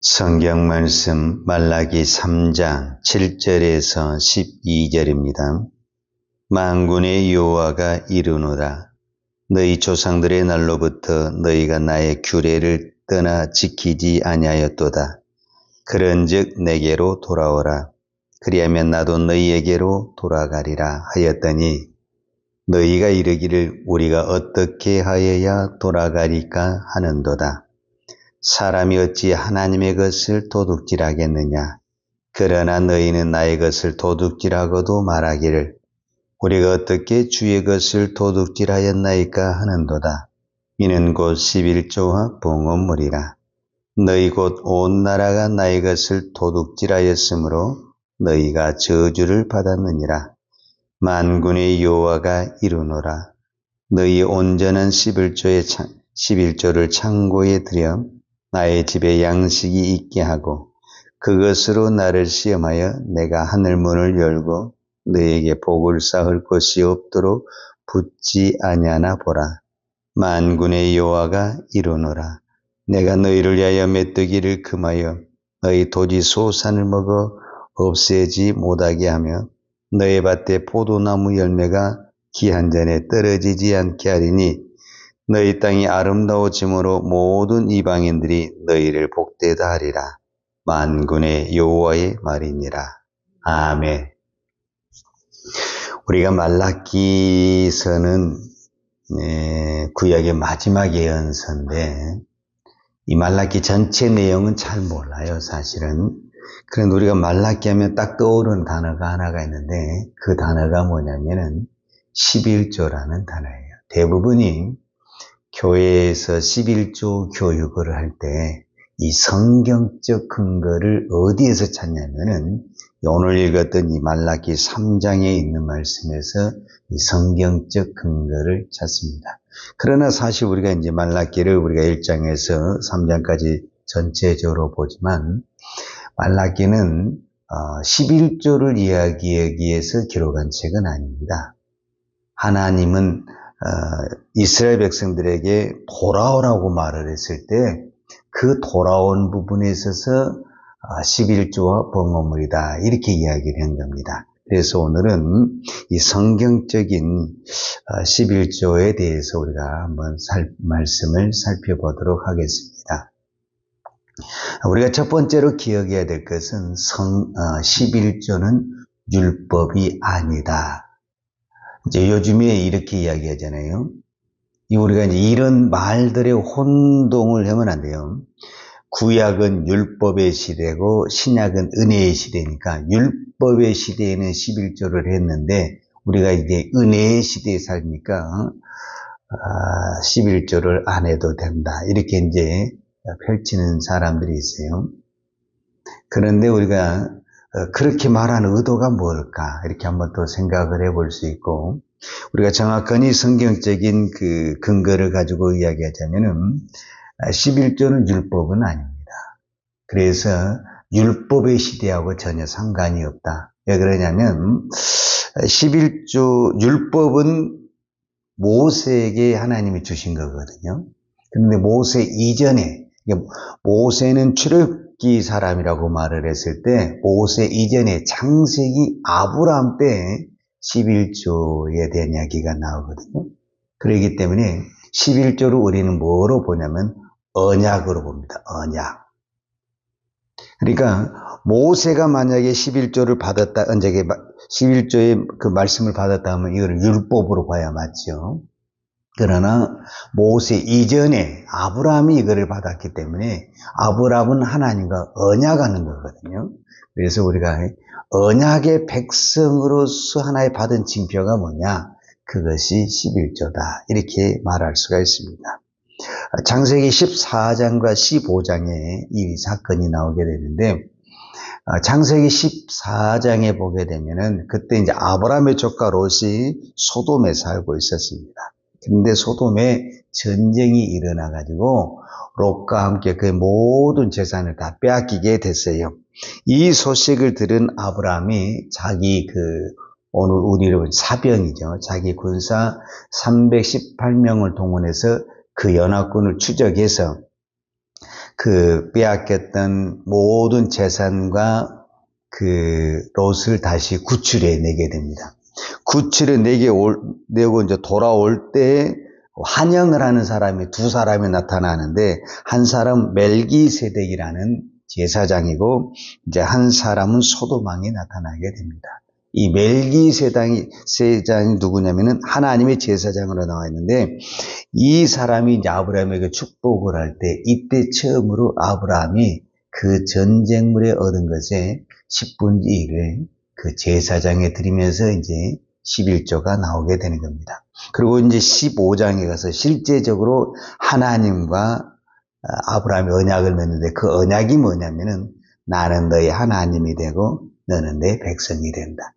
성경 말씀 말라기 3장 7절에서 12절입니다. 만군의 여호와가 이르노라. 너희 조상들의 날로부터 너희가 나의 규례를 떠나 지키지 아니하였도다. 그런즉 내게로 돌아오라. 그리하면 나도 너희에게로 돌아가리라 하였더니 너희가 이르기를 우리가 어떻게 하여야 돌아가리까 하는도다. 사람이 어찌 하나님의 것을 도둑질하겠느냐. 그러나 너희는 나의 것을 도둑질하고도 말하기를 우리가 어떻게 주의 것을 도둑질하였나이까 하는도다. 이는 곧 11조와 봉헌물이라. 너희 곧 온 나라가 나의 것을 도둑질하였으므로 너희가 저주를 받았느니라. 만군의 여호와가 이르노라. 너희 온전한 11조를 창고에 들여 나의 집에 양식이 있게 하고 그것으로 나를 시험하여 내가 하늘문을 열고 너에게 복을 쌓을 것이 없도록 붙지 아니하나 보라. 만군의 여호와가 이르노라. 내가 너희를 위하여 메뚜기를 금하여 너희 토지 소산을 먹어 없애지 못하게 하며 너희 밭에 포도나무 열매가 기한 전에 떨어지지 않게 하리니 너희 땅이 아름다워짐으로 모든 이방인들이 너희를 복되다 하리라. 만군의 여호와의 말이니라. 아멘. 우리가 말라기서는 구약의 마지막 예언서인데 이 말라기 전체 내용은 잘 몰라요, 사실은. 그런데 우리가 말라기 하면 딱 떠오르는 단어가 하나가 있는데 그 단어가 뭐냐면은 11조라는 단어예요. 대부분이 교회에서 11조 교육을 할 때 이 성경적 근거를 어디에서 찾냐면은 오늘 읽었던 이 말라기 3장에 있는 말씀에서 이 성경적 근거를 찾습니다. 그러나 사실 우리가 이제 말라기를 우리가 1장에서 3장까지 전체적으로 보지만 말라기는 11조를 이야기하기 위해서 기록한 책은 아닙니다. 하나님은 이스라엘 백성들에게 돌아오라고 말을 했을 때 그 돌아온 부분에 있어서 11조와 봉헌물이다 이렇게 이야기를 한 겁니다. 그래서 오늘은 이 성경적인 11조에 대해서 우리가 한번 말씀을 살펴보도록 하겠습니다. 우리가 첫 번째로 기억해야 될 것은 11조는 율법이 아니다. 이제 요즘에 이렇게 이야기하잖아요. 우리가 이제 이런 말들의 혼동을 하면 안 돼요. 구약은 율법의 시대고 신약은 은혜의 시대니까 율법의 시대에는 11조를 했는데 우리가 이제 은혜의 시대에 살니까 11조를 안 해도 된다. 이렇게 이제 펼치는 사람들이 있어요. 그런데 우리가 그렇게 말하는 의도가 뭘까? 이렇게 한번 또 생각을 해볼 수 있고, 우리가 정확한 성경적인 그 근거를 가지고 이야기하자면은, 11조는 율법은 아닙니다. 그래서 율법의 시대하고 전혀 상관이 없다. 왜 그러냐면, 11조, 율법은 모세에게 하나님이 주신 거거든요. 그런데 모세 이전에, 모세는 출애굽기 사람이라고 말을 했을 때 모세 이전에 창세기 아브라함 때 11조에 대한 이야기가 나오거든요. 그렇기 때문에 11조를 우리는 뭐로 보냐면 언약으로 봅니다. 언약. 그러니까 모세가 만약에 11조를 받았다, 11조의 그 말씀을 받았다 하면 이거를 율법으로 봐야 맞죠. 그러나 모세 이전에 아브라함이 이거를 받았기 때문에 아브라함은 하나님과 언약하는 거거든요. 그래서 우리가 언약의 백성으로서 하나의 받은 징표가 뭐냐? 그것이 11조다. 이렇게 말할 수가 있습니다. 창세기 14장과 15장에 이 사건이 나오게 되는데 창세기 14장에 보게 되면은 그때 이제 아브라함의 조카 롯이 소돔에 살고 있었습니다. 그런데 소돔에 전쟁이 일어나가지고 롯과 함께 그 모든 재산을 다 빼앗기게 됐어요. 이 소식을 들은 아브라함이 자기 오늘 우리로 사병이죠. 자기 군사 318명을 동원해서 그 연합군을 추적해서 그 빼앗겼던 모든 재산과 그 롯을 다시 구출해내게 됩니다. 내고 이제 돌아올 때 환영을 하는 사람이 두 사람이 나타나는데, 한 사람은 멜기세덱이라는 제사장이고 이제 한 사람은 소도망이 나타나게 됩니다. 이 멜기세덱이 누구냐면은 하나님의 제사장으로 나와 있는데, 이 사람이 이제 아브라함에게 축복을 할 때, 이때 처음으로 아브라함이 그 전쟁물에 얻은 것의 10분의 1을 그 제사장에 드리면서 이제 11조가 나오게 되는 겁니다. 그리고 이제 15장에 가서 실제적으로 하나님과 아브라함이 언약을 맺는데, 그 언약이 뭐냐면은 나는 너의 하나님이 되고 너는 내 백성이 된다.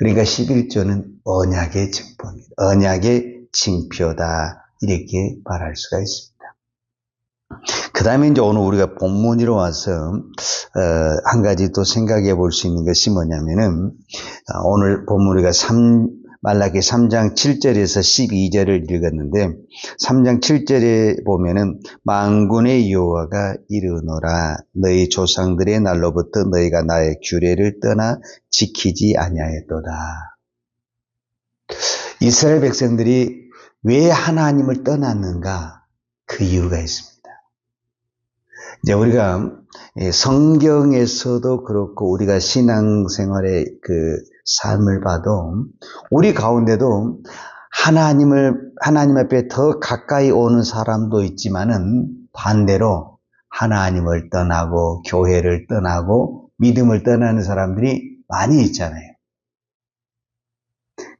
그러니까 11조는 언약의 증거입니다. 언약의 징표다, 이렇게 말할 수가 있습니다. 그 다음에 이제 오늘 우리가 본문으로 와서 한 가지 또 생각해 볼 수 있는 것이 뭐냐면은, 오늘 본문 우리가 말라기 3장 7절에서 12절을 읽었는데, 3장 7절에 보면은 만군의 여호와가 이르노라, 너희 조상들의 날로부터 너희가 나의 규례를 떠나 지키지 아니하였도다. 이스라엘 백성들이 왜 하나님을 떠났는가? 그 이유가 있습니다. 이제 우리가 성경에서도 그렇고 우리가 신앙생활의 그 삶을 봐도 우리 가운데도 하나님 앞에 더 가까이 오는 사람도 있지만은 반대로 하나님을 떠나고 교회를 떠나고 믿음을 떠나는 사람들이 많이 있잖아요.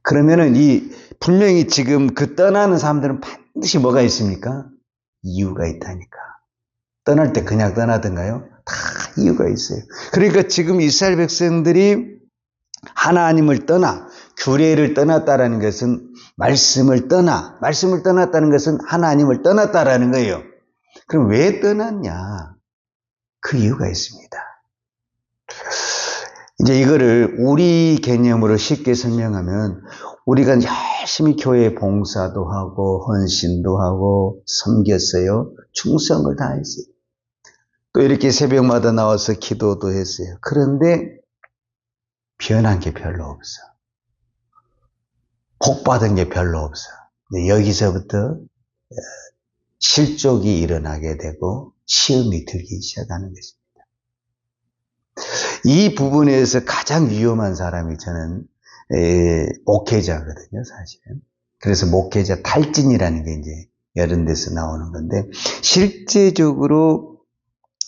그러면은 분명히 지금 그 떠나는 사람들은 반드시 뭐가 있습니까? 이유가 있다니까. 떠날 때 그냥 떠나던가요? 다 이유가 있어요. 그러니까 지금 이스라엘 백성들이 하나님을 떠나 규례를 떠났다라는 것은 말씀을 떠났다는 것은 하나님을 떠났다라는 거예요. 그럼 왜 떠났냐? 그 이유가 있습니다. 이제 이거를 우리 개념으로 쉽게 설명하면, 우리가 열심히 교회 봉사도 하고 헌신도 하고 섬겼어요. 충성을 다했어요. 또 이렇게 새벽마다 나와서 기도도 했어요. 그런데 변한 게 별로 없어. 복 받은 게 별로 없어. 여기서부터 실족이 일어나게 되고 시험이 들기 시작하는 것입니다. 이 부분에서 가장 위험한 사람이 저는 목회자거든요, 사실은. 그래서 목회자 탈진이라는 게 이제 여러 데서 나오는 건데, 실제적으로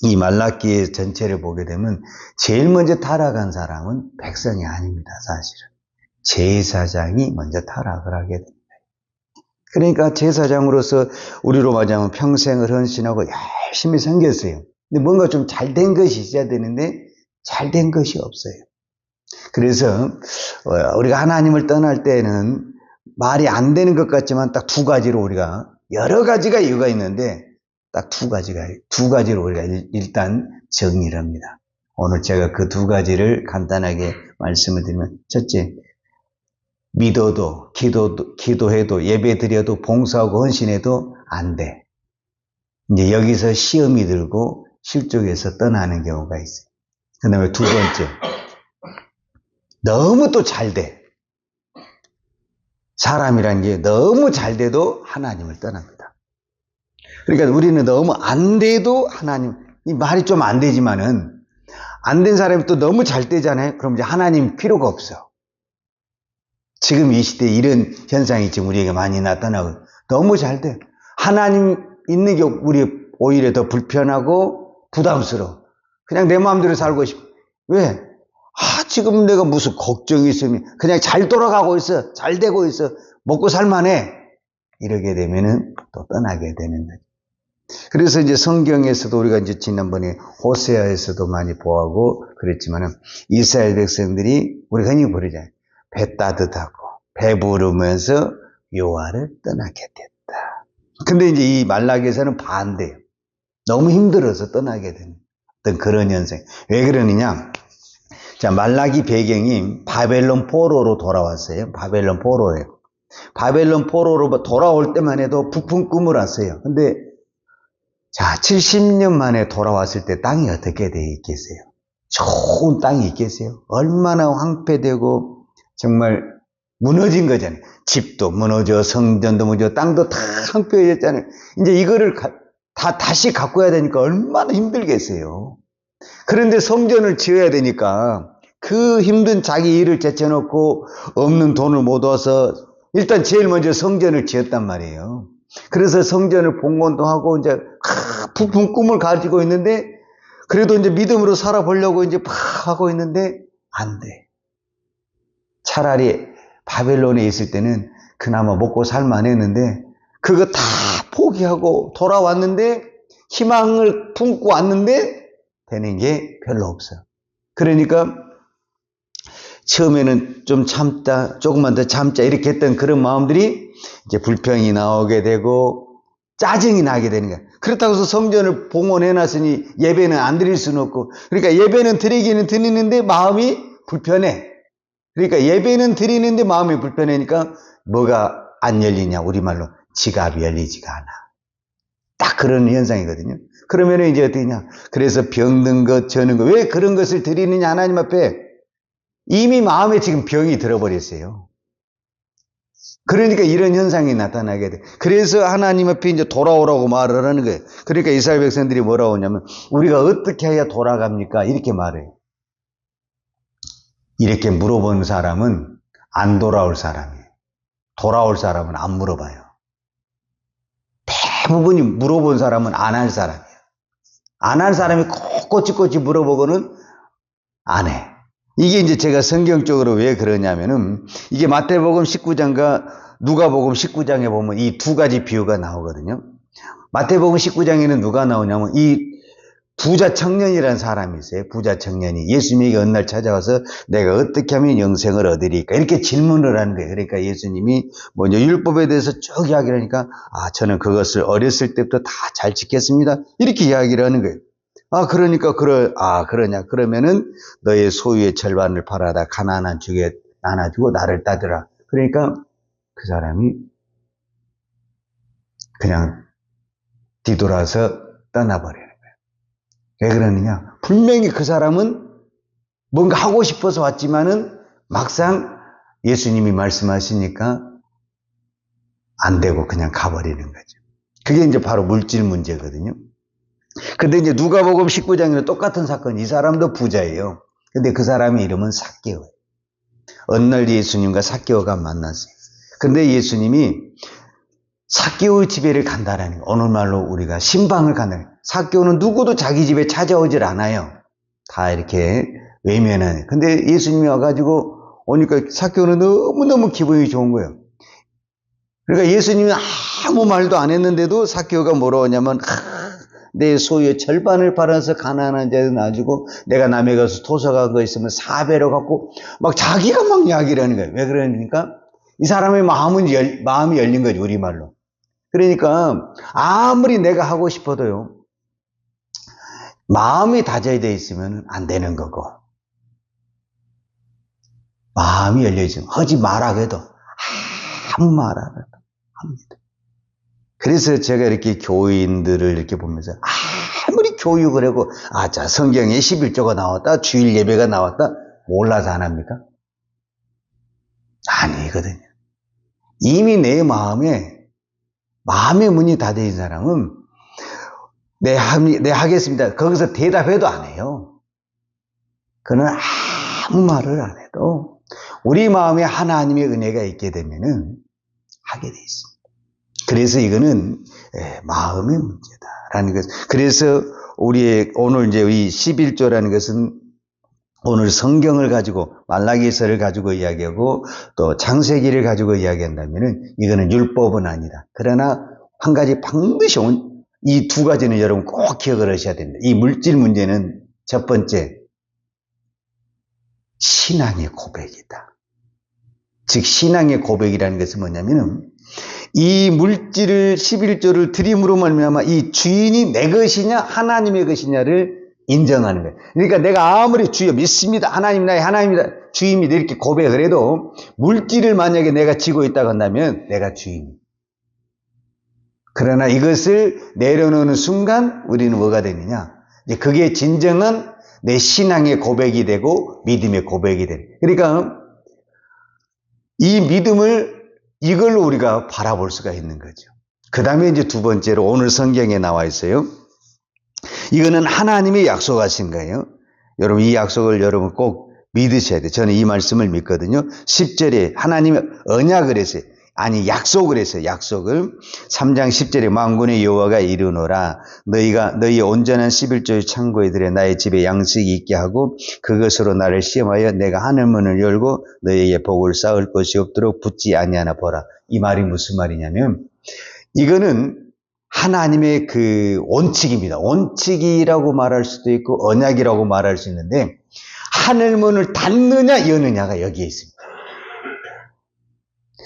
이 말라기의 전체를 보게 되면 제일 먼저 타락한 사람은 백성이 아닙니다, 사실은. 제사장이 먼저 타락을 하게 됩니다. 그러니까 제사장으로서 우리로 말하자면 평생을 헌신하고 열심히 섬겼어요. 근데 뭔가 좀 잘된 것이 있어야 되는데 잘된 것이 없어요. 그래서 우리가 하나님을 떠날 때는 말이 안 되는 것 같지만 딱 두 가지로, 우리가 여러 가지가 이유가 있는데 딱 두 가지로 우리가 일단 정리를 합니다. 오늘 제가 그 두 가지를 간단하게 말씀을 드리면, 첫째, 믿어도 기도해도 예배드려도 봉사하고 헌신해도 안 돼. 이제 여기서 시험이 들고 실족에서 떠나는 경우가 있어요. 그 다음에 두 번째, 너무 또 잘 돼. 사람이라는 게 너무 잘 돼도 하나님을 떠납니다. 그러니까 우리는 너무 안 돼도 하나님, 이 말이 좀 안 되지만은, 안 된 사람이 또 너무 잘 되잖아요. 그럼 이제 하나님 필요가 없어. 지금 이 시대에 이런 현상이 지금 우리에게 많이 나타나고, 너무 잘 돼. 하나님 있는 게 우리 오히려 더 불편하고 부담스러워. 그냥 내 마음대로 살고 싶어. 왜? 지금 내가 무슨 걱정이 있으면 그냥 잘 돌아가고 있어. 잘 되고 있어. 먹고 살만해. 이러게 되면은 또 떠나게 되는 거죠. 그래서 이제 성경에서도 우리가 이제 지난번에 호세아에서도 많이 보고 그랬지만은, 이스라엘 백성들이 우리가 흔히 부르잖아요. 배 따뜻하고 배부르면서 여호와를 떠나게 됐다. 근데 이제 이 말라기에서는 반대예요. 너무 힘들어서 떠나게 되는 어떤 그런 현상. 왜 그러느냐? 자, 말라기 배경이 바벨론 포로로 돌아왔어요. 바벨론 포로예요. 바벨론 포로로 돌아올 때만 해도 부푼 꿈을 왔어요. 근데 자, 70년 만에 돌아왔을 때 땅이 어떻게 돼 있겠어요? 좋은 땅이 있겠어요? 얼마나 황폐되고 정말 무너진 거잖아요. 집도 무너져, 성전도 무너져, 땅도 다 황폐해졌잖아요. 이제 이거를 다시 가꿔야 되니까 얼마나 힘들겠어요. 그런데 성전을 지어야 되니까 그 힘든 자기 일을 제쳐놓고 없는 돈을 모아서 일단 제일 먼저 성전을 지었단 말이에요. 그래서 성전을 봉헌도 하고 이제 부푼 꿈을 가지고 있는데 그래도 이제 믿음으로 살아보려고 이제 막 하고 있는데 안 돼. 차라리 바벨론에 있을 때는 그나마 먹고 살만 했는데 그거 다 포기하고 돌아왔는데 희망을 품고 왔는데 되는 게 별로 없어. 그러니까 처음에는 좀 참자, 조금만 더 참자 이렇게 했던 그런 마음들이 이제 불평이 나오게 되고 짜증이 나게 되는 거야. 그렇다고 해서 성전을 봉헌해놨으니 예배는 안 드릴 수는 없고, 그러니까 예배는 드리기는 드리는데 마음이 불편해. 그러니까 예배는 드리는데 마음이 불편하니까 뭐가 안 열리냐, 우리말로 지갑이 열리지가 않아. 딱 그런 현상이거든요. 그러면 이제 어떠냐? 그래서 병든 것, 저는 것, 왜 그런 것을 드리느냐, 하나님 앞에 이미 마음에 지금 병이 들어버렸어요. 그러니까 이런 현상이 나타나게 돼. 그래서 하나님 앞에 이제 돌아오라고 말을 하는 거예요. 그러니까 이스라엘 백성들이 뭐라고 하냐면, 우리가 어떻게 해야 돌아갑니까? 이렇게 말해요. 이렇게 물어본 사람은 안 돌아올 사람이에요. 돌아올 사람은 안 물어봐요. 대부분이 물어본 사람은 안 할 사람이에요. 안 할 사람이 꼬치꼬치 물어보고는 안 해. 이게 이제 제가 성경적으로 왜 그러냐면은 이게 마태복음 19장과 누가복음 19장에 보면 이 두 가지 비유가 나오거든요. 마태복음 19장에는 누가 나오냐면 이 부자 청년이라는 사람이 있어요. 부자 청년이 예수님에게 어느 날 찾아와서 내가 어떻게 하면 영생을 얻으리까 이렇게 질문을 하는 거예요. 그러니까 예수님이 먼저 율법에 대해서 쭉 이야기를 하니까 저는 그것을 어렸을 때부터 다 잘 지켰습니다. 이렇게 이야기를 하는 거예요. 그러냐. 그러면은 너의 소유의 절반을 팔아다 가난한 주에 나눠주고 나를 따르라. 그러니까 그 사람이 그냥 뒤돌아서 떠나버려요. 왜 그러느냐? 분명히 그 사람은 뭔가 하고 싶어서 왔지만은 막상 예수님이 말씀하시니까 안 되고 그냥 가버리는 거죠. 그게 이제 바로 물질 문제거든요. 근데 이제 누가복음 19장에는 똑같은 사건이, 이 사람도 부자예요. 근데 그 사람의 이름은 삭개오예요. 어느 날 예수님과 삭개오가 만났어요. 근데 예수님이 삭개오의 집에를 간다라는 거, 오늘 말로 우리가 신방을 간다는 거. 삭개오는 누구도 자기 집에 찾아오질 않아요. 다 이렇게 외면하는. 근데 예수님이 와가지고 오니까 삭개오는 너무너무 기분이 좋은 거예요. 그러니까 예수님이 아무 말도 안 했는데도 삭개오가 뭐라고 하냐면 내 소유의 절반을 팔아서 가난한 자들 놔주고 내가 남에 가서 토속한 거 있으면 4배로 갖고 막 자기가 막 이야기를 하는 거예요. 왜 그러니까 이 사람의 마음이 열린 거죠, 우리말로. 그러니까 아무리 내가 하고 싶어도요, 마음이 다져져 있으면 안 되는 거고, 마음이 열려있으면 하지 말라고 해도 아무 말 안 해도 합니다. 그래서 제가 이렇게 교인들을 이렇게 보면서 아무리 교육을 하고 자 성경에 11조가 나왔다, 주일 예배가 나왔다, 몰라서 안 합니까? 아니거든요. 이미 내 마음의 문이 닫혀진 사람은 네 하겠습니다. 거기서 대답해도 안 해요. 그는 아무 말을 안 해도 우리 마음에 하나님의 은혜가 있게 되면은 하게 돼 있습니다. 그래서 이거는 마음의 문제다라는 것. 그래서 우리의 오늘 이제 이 11조라는 것은 오늘 성경을 가지고 말라기서를 가지고 이야기하고 또 창세기를 가지고 이야기한다면은 이거는 율법은 아니다. 그러나 한 가지 반드시 이 두 가지는 여러분 꼭 기억을 하셔야 됩니다. 이 물질 문제는 첫 번째 신앙의 고백이다. 즉 신앙의 고백이라는 것은 뭐냐면은 이 물질을 11조를 드림으로 말미암아 이 주인이 내 것이냐 하나님의 것이냐를 인정하는 거예요. 그러니까 내가 아무리 주여 믿습니다, 하나님 나의 하나님이다, 주인입니다 이렇게 고백을 해도 물질을 만약에 내가 지고 있다고 한다면 내가 주인이에요. 그러나 이것을 내려놓는 순간 우리는 뭐가 되느냐? 이제 그게 진정한 내 신앙의 고백이 되고 믿음의 고백이 되는. 그러니까 이 믿음을 이걸로 우리가 바라볼 수가 있는 거죠. 그 다음에 이제 두 번째로 오늘 성경에 나와 있어요. 이거는 하나님이 약속하신 거예요. 여러분 이 약속을 여러분 꼭 믿으셔야 돼요. 저는 이 말씀을 믿거든요. 10절에 하나님이 언약을 했어요. 아니 약속을 했어요. 약속을 3장 10절에 만군의 여호와가 이르노라 너희 온전한 11조의 창고에 들여 나의 집에 양식이 있게 하고 그것으로 나를 시험하여 내가 하늘문을 열고 너희에게 복을 쌓을 것이 없도록 붙지 아니하나 보라. 이 말이 무슨 말이냐면 이거는 하나님의 그 원칙입니다. 원칙이라고 말할 수도 있고 언약이라고 말할 수 있는데 하늘문을 닫느냐 여느냐가 여기에 있습니다.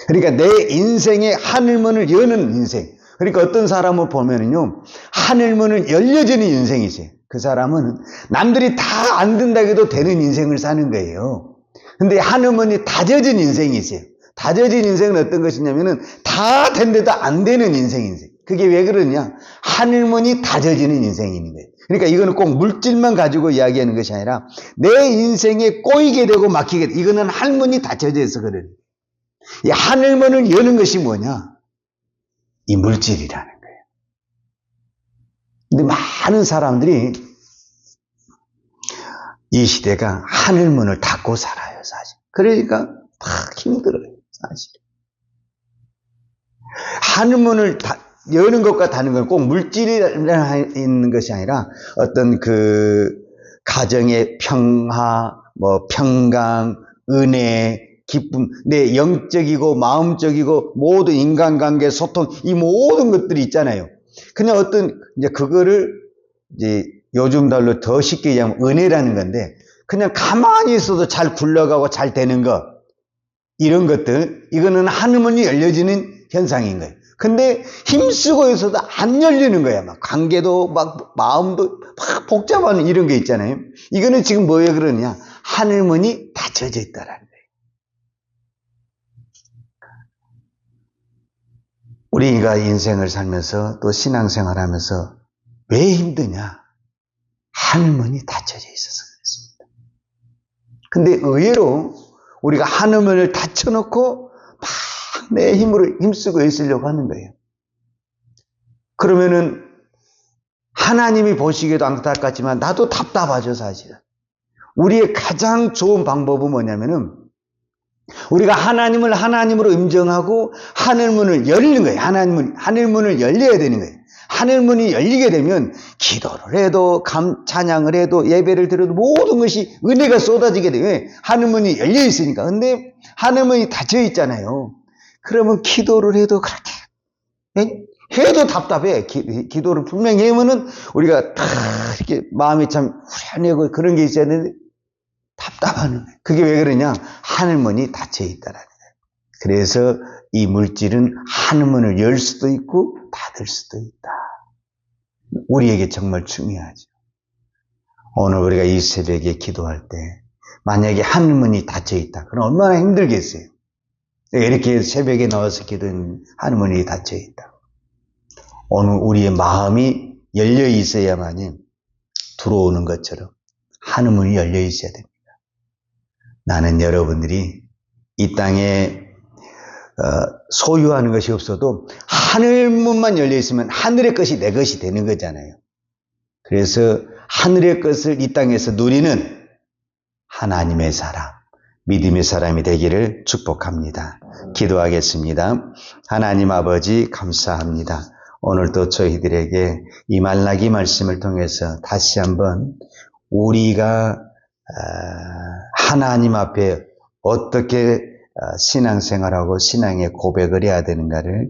그러니까 내 인생의 하늘문을 여는 인생. 그러니까 어떤 사람을 보면은요, 하늘문을 열려지는 인생이 있어요. 그 사람은 남들이 다 안 된다고 해도 되는 인생을 사는 거예요. 근데 하늘문이 닫혀진 인생이 있어요. 닫혀진 인생은 어떤 것이냐면은 다 된데도 안 되는 인생이세요. 그게 왜 그러냐? 하늘문이 닫혀지는 인생이 있는 거예요. 그러니까 이거는 꼭 물질만 가지고 이야기하는 것이 아니라 내 인생에 꼬이게 되고 막히게 되고 이거는 하늘문이 닫혀져 있어 그래요. 이 하늘문을 여는 것이 뭐냐? 이 물질이라는 거예요. 근데 많은 사람들이 이 시대가 하늘문을 닫고 살아요, 사실. 그러니까 막 힘들어요, 사실. 하늘문을 여는 것과 닫는 건 꼭 물질이 있는 것이 아니라 어떤 그 가정의 평화, 평강, 은혜, 기쁨, 내 영적이고 마음적이고 모든 인간관계, 소통, 이 모든 것들이 있잖아요. 그냥 어떤 이제 그거를 이제 요즘 달로 더 쉽게 얘기하면 은혜라는 건데 그냥 가만히 있어도 잘 굴러가고 잘 되는 것 이런 것들 이거는 하늘문이 열려지는 현상인 거예요. 근데 힘쓰고 있어도 안 열리는 거야. 막 관계도 막 마음도 막 복잡한 이런 게 있잖아요. 이거는 지금 뭐에 그러냐? 하늘문이 닫혀져 있다라는 거예요. 우리가 인생을 살면서 또 신앙생활 하면서 왜 힘드냐? 하늘문이 닫혀져 있어서 그렇습니다. 근데 의외로 우리가 하늘문을 닫혀놓고 막 내 힘으로 힘쓰고 있으려고 하는 거예요. 그러면은 하나님이 보시기에도 안타깝지만 나도 답답하죠, 사실은. 우리의 가장 좋은 방법은 뭐냐면은 우리가 하나님을 하나님으로 인정하고 하늘문을 열리는 거예요. 하늘문을 열려야 되는 거예요. 하늘문이 열리게 되면 기도를 해도 찬양을 해도 예배를 드려도 모든 것이 은혜가 쏟아지게 돼요. 왜? 하늘문이 열려 있으니까. 근데 하늘문이 닫혀 있잖아요. 그러면 기도를 해도 그렇게 해도 답답해. 기도를 분명히 하면은 우리가 다 이렇게 마음이 참 후련하고 그런 게 있어야 되는데 답답하는 거예요. 그게 왜 그러냐? 하늘문이 닫혀 있다라는 거예요. 그래서 이 물질은 하늘문을 열 수도 있고 닫을 수도 있다. 우리에게 정말 중요하죠. 오늘 우리가 이 새벽에 기도할 때 만약에 하늘문이 닫혀 있다. 그럼 얼마나 힘들겠어요. 이렇게 새벽에 나와서 기도하는 하늘문이 닫혀 있다. 오늘 우리의 마음이 열려 있어야만이 들어오는 것처럼 하늘문이 열려 있어야 됩니다. 나는 여러분들이 이 땅에 소유하는 것이 없어도 하늘문만 열려 있으면 하늘의 것이 내 것이 되는 거잖아요. 그래서 하늘의 것을 이 땅에서 누리는 하나님의 사람, 믿음의 사람이 되기를 축복합니다. 기도하겠습니다. 하나님 아버지 감사합니다. 오늘도 저희들에게 이 말라기 말씀을 통해서 다시 한번 우리가 하나님 앞에 어떻게 신앙생활하고 신앙의 고백을 해야 되는가를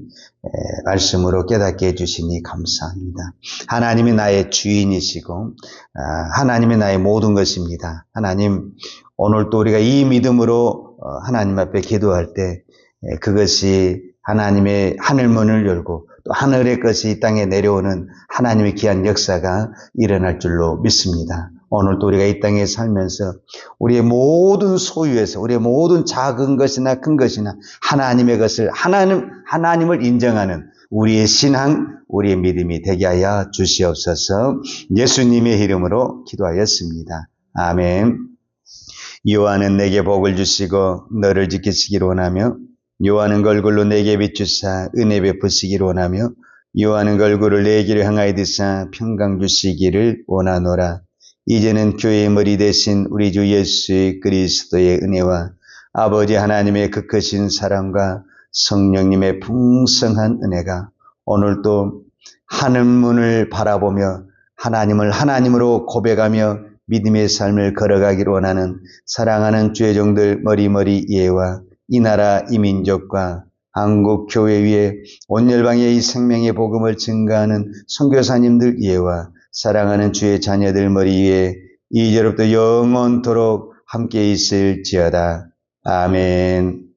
말씀으로 깨닫게 해주시니 감사합니다. 하나님이 나의 주인이시고 하나님이 나의 모든 것입니다. 하나님 오늘 또 우리가 이 믿음으로 하나님 앞에 기도할 때 그것이 하나님의 하늘문을 열고 또 하늘의 것이 이 땅에 내려오는 하나님의 귀한 역사가 일어날 줄로 믿습니다. 오늘 또 우리가 이 땅에 살면서 우리의 모든 소유에서 우리의 모든 작은 것이나 큰 것이나 하나님의 것을 하나님을 인정하는 우리의 신앙, 우리의 믿음이 되게 하여 주시옵소서. 예수님의 이름으로 기도하였습니다. 아멘. 여호와는 내게 복을 주시고 너를 지키시기를 원하며 여호와는 걸굴로 내게 비추사 은혜 베푸시기를 원하며 여호와는 걸굴을 내 길을 향하여 드사 평강 주시기를 원하노라. 이제는 교회의 머리 대신 우리 주 예수 그리스도의 은혜와 아버지 하나님의 그 크신 사랑과 성령님의 풍성한 은혜가 오늘도 하늘문을 바라보며 하나님을 하나님으로 고백하며 믿음의 삶을 걸어가기를 원하는 사랑하는 주의 종들 머리머리 예와 이 나라 이 민족과 한국 교회 위에 온 열방에 이 생명의 복음을 증가하는 선교사님들 예와 사랑하는 주의 자녀들 머리 위에 이제로부터 영원토록 함께 있을지어다. 아멘.